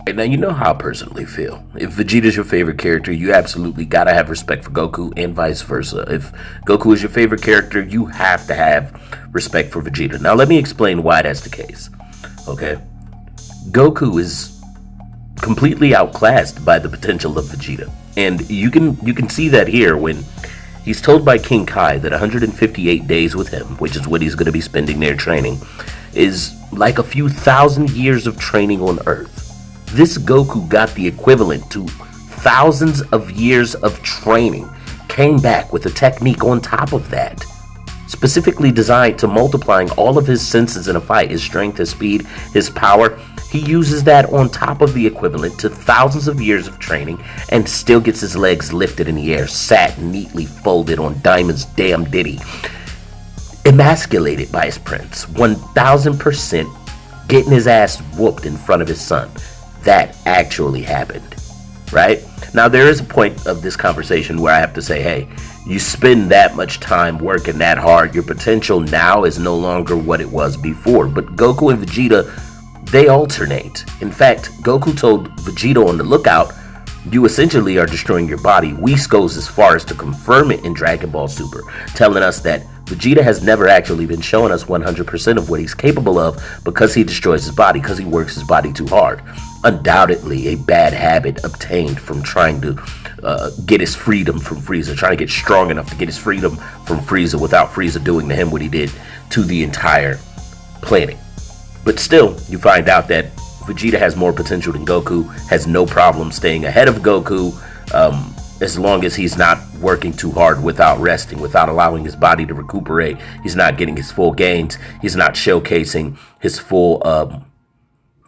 And now you know how I personally feel. If Vegeta's your favorite character, you absolutely gotta have respect for Goku and vice versa. If Goku is your favorite character, you have to have respect for Vegeta. Now let me explain why that's the case. Okay? Goku is completely outclassed by the potential of Vegeta. And you can see that here when he's told by King Kai that 158 days with him, which is what he's going to be spending there training, is like a few thousand years of training on Earth. This Goku got the equivalent to thousands of years of training, came back with a technique on top of that, specifically designed to multiplying all of his senses in a fight, his strength, his speed, his power. He uses that on top of the equivalent to thousands of years of training and still gets his legs lifted in the air, sat neatly folded on Diamond's damn ditty, emasculated by his prince, 1000% getting his ass whooped in front of his son. That actually happened, right? Now, there is a point of this conversation where I have to say, hey, you spend that much time working that hard, your potential now is no longer what it was before. But Goku and Vegeta, they alternate. In fact, Goku told Vegeta on the lookout, you essentially are destroying your body. Whis goes as far as to confirm it in Dragon Ball Super, telling us that Vegeta has never actually been showing us 100% of what he's capable of because he destroys his body, because he works his body too hard. Undoubtedly a bad habit obtained from trying to get his freedom from Frieza, trying to get strong enough to get his freedom from Frieza without Frieza doing to him what he did to the entire planet. But still, you find out that Vegeta has more potential than Goku, has no problem staying ahead of Goku, as long as he's not working too hard without resting, without allowing his body to recuperate. He's not getting his full gains. He's not showcasing his full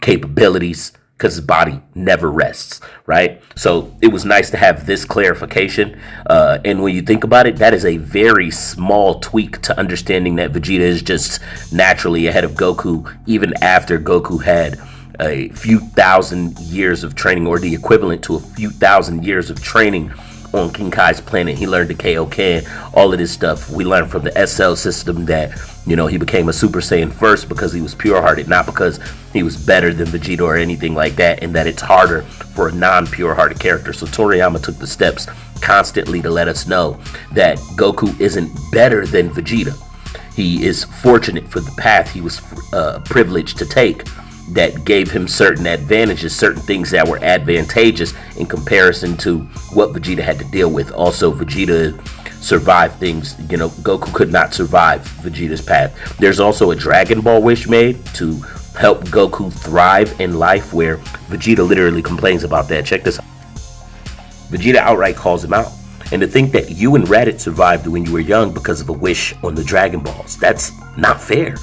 capabilities, because his body never rests, right? So it was nice to have this clarification. And when you think about it, that is a very small tweak to understanding that Vegeta is just naturally ahead of Goku, even after Goku had a few thousand years of training, or the equivalent to a few thousand years of training on King Kai's planet. He learned the Kaioken, all of this stuff. We learned from the SL system that, you know, he became a Super Saiyan first because he was pure-hearted, not because he was better than Vegeta or anything like that, and that it's harder for a non-pure-hearted character. So Toriyama took the steps constantly to let us know that Goku isn't better than Vegeta. He is fortunate for the path he was privileged to take that gave him certain advantages, certain things that were advantageous in comparison to what Vegeta had to deal with. Also, Vegeta survived things, you know, Goku could not survive Vegeta's path. There's also a Dragon Ball wish made to help Goku thrive in life, where Vegeta literally complains about that. Check this out. Vegeta outright calls him out. And to think that you and Raditz survived when you were young because of a wish on the Dragon Balls, that's not fair.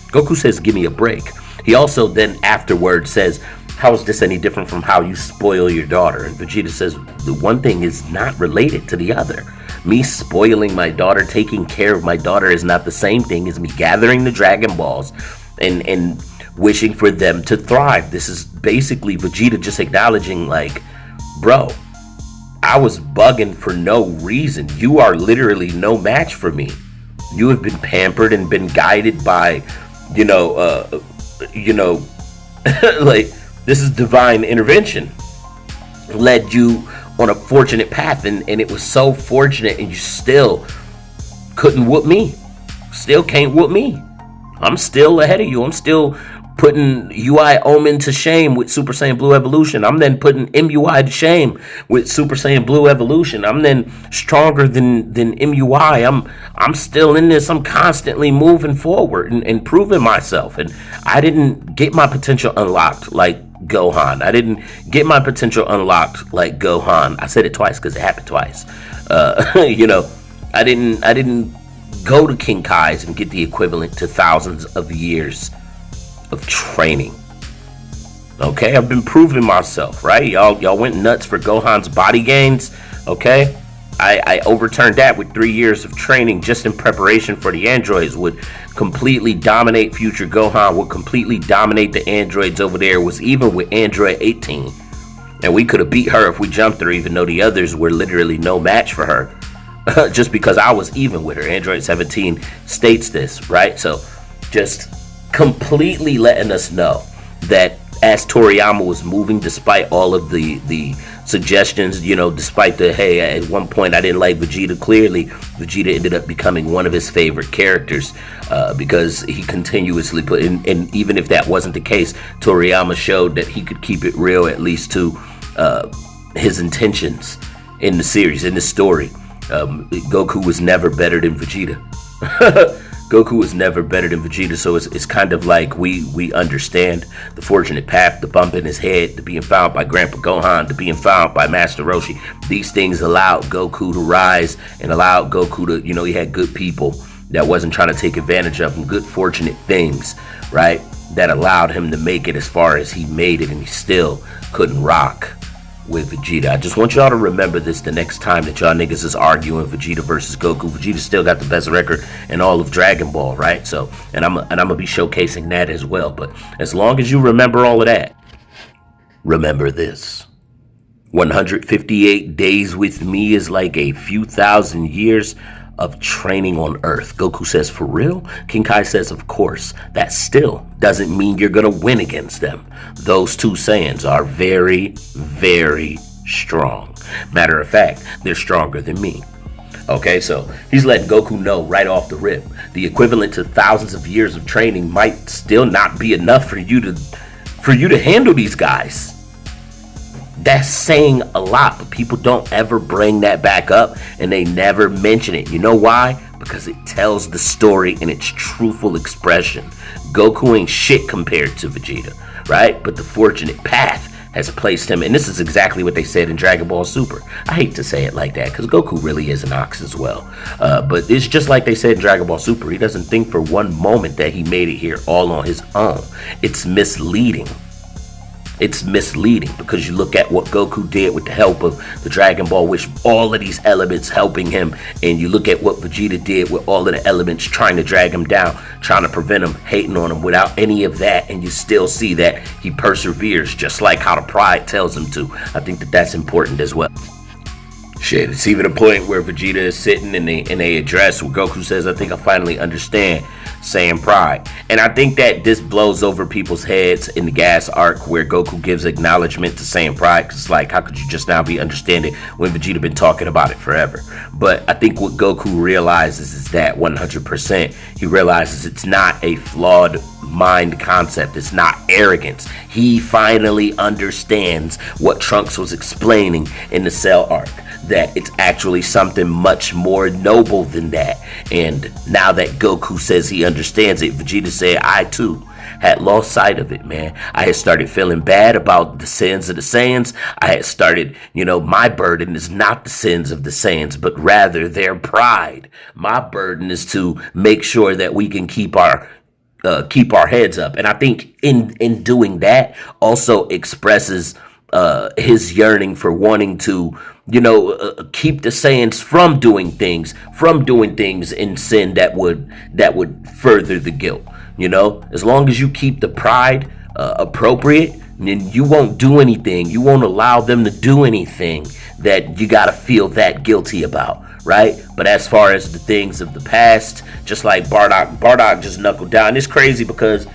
Goku says, give me a break. He also then afterwards says, how is this any different from how you spoil your daughter? And Vegeta says, the one thing is not related to the other. Me spoiling my daughter, taking care of my daughter is not the same thing as me gathering the Dragon Balls and wishing for them to thrive. This is basically Vegeta just acknowledging, like, bro, I was bugging for no reason. You are literally no match for me. You have been pampered and been guided by, like, this is divine intervention. Led you on a fortunate path, and it was so fortunate, and you still couldn't whoop me. Still can't whoop me. I'm still ahead of you. I'm still putting UI Omen to shame with Super Saiyan Blue Evolution. I'm then putting MUI to shame with Super Saiyan Blue Evolution. I'm then stronger than MUI. I'm still in this. I'm constantly moving forward and proving myself. And I didn't get my potential unlocked like Gohan. I didn't get my potential unlocked like Gohan. I said it twice because it happened twice. I didn't go to King Kai's and get the equivalent to thousands of years of training. Okay, I've been proving myself, right? Y'all went nuts for Gohan's body gains. Okay, I overturned that with 3 years of training just in preparation for the androids. Would completely dominate future Gohan, would completely dominate the androids over there, was even with Android 18. And we could have beat her if we jumped her, even though the others were literally no match for her. Just because I was even with her. Android 17 states this, right? So just completely letting us know that as Toriyama was moving, despite all of the suggestions, despite the, hey, at one point I didn't like Vegeta, clearly Vegeta ended up becoming one of his favorite characters, because he continuously put in, and even if that wasn't the case, Toriyama showed that he could keep it real, at least to his intentions in the series, in the story. Goku was never better than Vegeta. Goku was never better than Vegeta, so it's kind of like we understand the fortunate path, the bump in his head, the being found by Grandpa Gohan, the being found by Master Roshi. These things allowed Goku to rise and allowed Goku to, he had good people that wasn't trying to take advantage of him, good fortunate things, right, that allowed him to make it as far as he made it, and he still couldn't rock with Vegeta. I just want y'all to remember this the next time that y'all niggas is arguing Vegeta versus Goku. Vegeta still got the best record in all of Dragon Ball, right? So, and I'm gonna be showcasing that as well. But as long as you remember all of that, remember this: 158 days with me is like a few thousand years of training on Earth. Goku says, for real? King Kai says, of course. That still doesn't mean you're gonna win against them. Those two Saiyans are very, very strong. Matter of fact, they're stronger than me. Okay, so he's letting Goku know right off the rip, the equivalent to thousands of years of training might still not be enough for you to handle these guys. That's saying a lot, but people don't ever bring that back up, and they never mention it. You know why? Because it tells the story in its truthful expression. Goku ain't shit compared to Vegeta, right? But the fortunate path has placed him, and this is exactly what they said in Dragon Ball Super. I hate to say it like that, because Goku really is an ox as well. But it's just like they said in Dragon Ball Super. He doesn't think for one moment that he made it here all on his own. It's misleading. It's misleading because you look at what Goku did with the help of the Dragon Ball, which all of these elements helping him, and you look at what Vegeta did with all of the elements trying to drag him down, trying to prevent him, hating on him without any of that, and you still see that he perseveres just like how the pride tells him to. I think that that's important as well. Shit, it's even a point where Vegeta is sitting in a address where Goku says, I think I finally understand Saiyan pride. And I think that this blows over people's heads in the Gas arc where Goku gives acknowledgement to Saiyan pride, because it's like, how could you just now be understanding when Vegeta been talking about it forever? But I think what Goku realizes is that 100%, he realizes it's not a flawed mind concept. It's not arrogance. He finally understands what Trunks was explaining in the Cell arc, that it's actually something much more noble than that. And now that Goku says he understands it, Vegeta said, I too had lost sight of it, man. I had started feeling bad about the sins of the Saiyans. I had started, my burden is not the sins of the Saiyans, but rather their pride. My burden is to make sure that we can keep our heads up. And I think in doing that also expresses his yearning for wanting to, keep the Saiyans from doing things in sin that would further the guilt. As long as you keep the pride appropriate, then you won't do anything. You won't allow them to do anything that you gotta feel that guilty about, right? But as far as the things of the past, just like Bardock just knuckled down. It's crazy because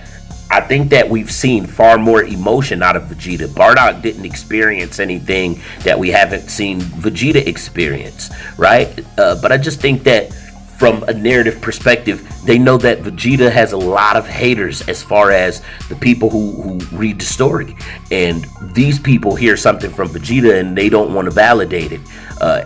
I think that we've seen far more emotion out of Vegeta. Bardock didn't experience anything that we haven't seen Vegeta experience, right? But I just think that from a narrative perspective, they know that Vegeta has a lot of haters as far as the people who read the story. And these people hear something from Vegeta and they don't want to validate it.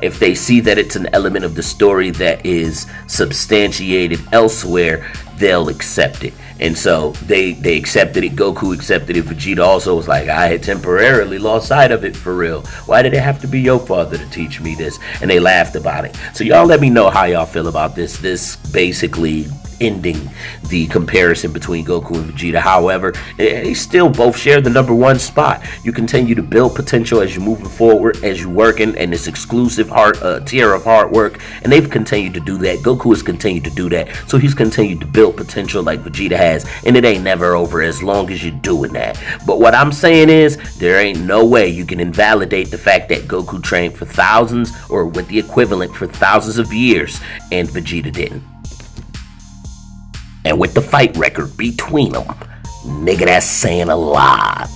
If they see that it's an element of the story that is substantiated elsewhere, they'll accept it. And so they accepted it. Goku accepted it. Vegeta also was like, I had temporarily lost sight of it for real. Why did it have to be your father to teach me this? And they laughed about it. So y'all let me know how y'all feel about this basically ending the comparison between Goku and Vegeta. However, they still both share the #1 spot. You continue to build potential as you're moving forward, as you're working, and this exclusive tier of hard work, and they've continued to do that. Goku has continued to do that, so he's continued to build potential like Vegeta has, and it ain't never over as long as you're doing that. But what I'm saying is, there ain't no way you can invalidate the fact that Goku trained for thousands, or with the equivalent for thousands of years, and Vegeta didn't. And with the fight record between them, nigga, that's saying a lot.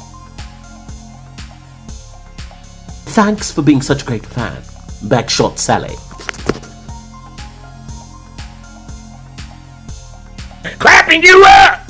Thanks for being such a great fan. Backshot Sally. Clapping you up!